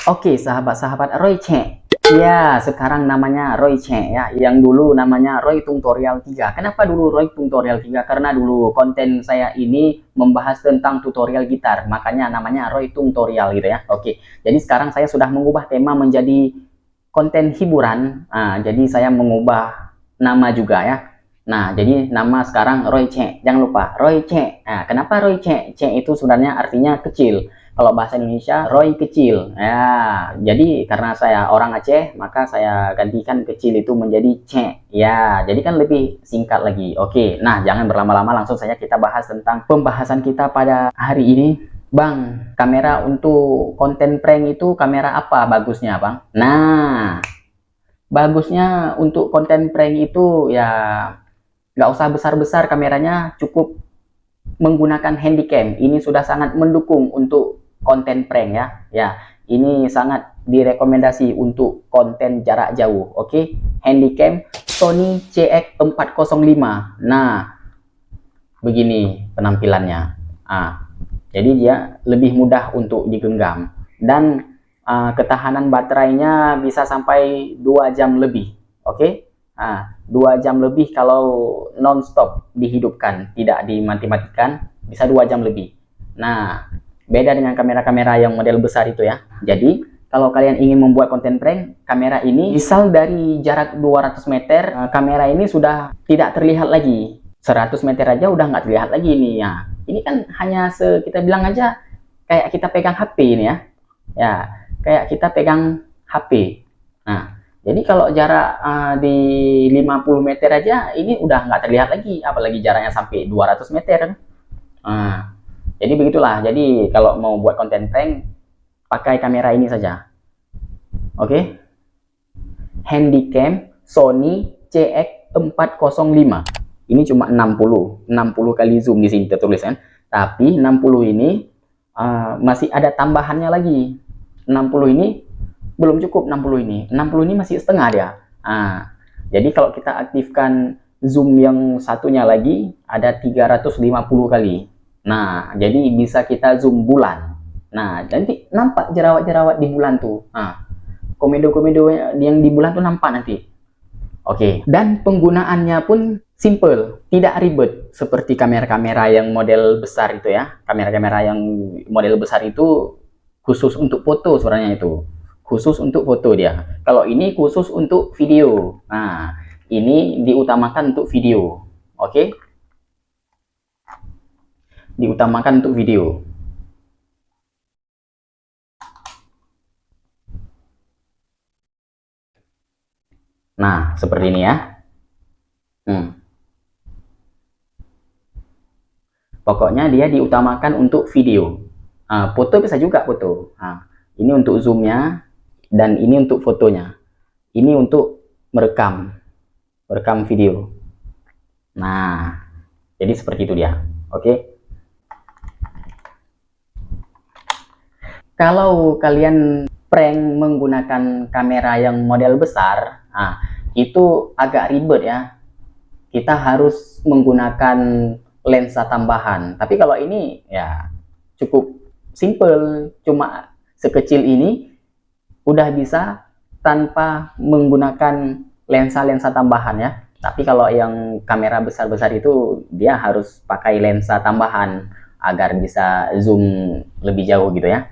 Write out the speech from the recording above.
Oke, sahabat-sahabat Roy Che. Ya, sekarang namanya Roy Che ya. Yang dulu namanya Roy Tutorial 3. Kenapa dulu Roy Tutorial 3? Karena dulu konten saya ini membahas tentang tutorial gitar. Makanya namanya Roy Tutorial gitu ya. Oke. Jadi sekarang saya sudah mengubah tema menjadi konten hiburan. Nah, jadi saya mengubah nama juga ya. Nah, jadi nama sekarang Roy Che. Jangan lupa Roy Che. Nah, kenapa Roy Che? Che itu sebenarnya artinya kecil. Kalau bahasa Indonesia, Roy kecil. Ya, jadi karena saya orang Aceh, maka saya gantikan kecil itu menjadi Ce. Ya, jadi kan lebih singkat lagi. Oke, nah jangan berlama-lama, langsung saja kita bahas tentang pembahasan kita pada hari ini. Bang, kamera untuk konten prank itu kamera apa bagusnya, Bang? Nah, bagusnya untuk konten prank itu ya nggak usah besar-besar kameranya, cukup menggunakan handycam. Ini sudah sangat mendukung untuk konten prank ya. Ya, ini sangat direkomendasi untuk konten jarak jauh. Oke, handycam Sony CX405. Nah, begini penampilannya. Jadi dia lebih mudah untuk digenggam dan ketahanan baterainya bisa sampai 2 jam lebih. Oke. 2 jam lebih kalau non-stop dihidupkan, tidak dimati-matikan, bisa 2 jam lebih. Nah, beda dengan kamera-kamera yang model besar itu ya. Jadi, kalau kalian ingin membuat konten prank, kamera ini misal dari jarak 200 meter, kamera ini sudah tidak terlihat lagi. 100 meter aja udah nggak terlihat lagi ini ya. Ini kan hanya kita bilang aja kayak kita pegang HP ini ya. Ya, kayak kita pegang HP. Nah, jadi kalau jarak di 50 meter aja ini udah nggak terlihat lagi, apalagi jaraknya sampai 200 meter. Jadi begitulah. Jadi kalau mau buat konten prank, pakai kamera ini saja. Oke. Handycam Sony CX405. Ini cuma 60 kali zoom di sini tertulis kan. Tapi 60 ini masih ada tambahannya lagi. 60 ini belum cukup, 60 ini. 60 ini masih setengah dia. Jadi kalau kita aktifkan zoom yang satunya lagi, ada 350 kali. Nah, jadi bisa kita zoom bulan. Nah, nanti nampak jerawat-jerawat di bulan tuh. Komedo-komedo yang di bulan tuh nampak nanti. Oke. Dan penggunaannya pun simple, tidak ribet seperti kamera-kamera yang model besar itu ya. Kamera-kamera yang model besar itu khusus untuk foto sebenarnya itu. Khusus untuk foto dia. Kalau ini khusus untuk video. Nah, ini diutamakan untuk video. Oke? Diutamakan untuk video. Nah, seperti ini ya. Pokoknya dia diutamakan untuk video. Foto bisa juga foto. Ini untuk zoomnya. Dan ini untuk fotonya. Ini untuk merekam video. Nah, jadi seperti itu dia. Oke. Kalau kalian prank menggunakan kamera yang model besar, itu agak ribet ya. Kita harus menggunakan lensa tambahan. Tapi kalau ini ya cukup simple, cuma sekecil ini udah bisa tanpa menggunakan lensa-lensa tambahan ya. Tapi kalau yang kamera besar-besar itu dia harus pakai lensa tambahan agar bisa zoom lebih jauh gitu ya.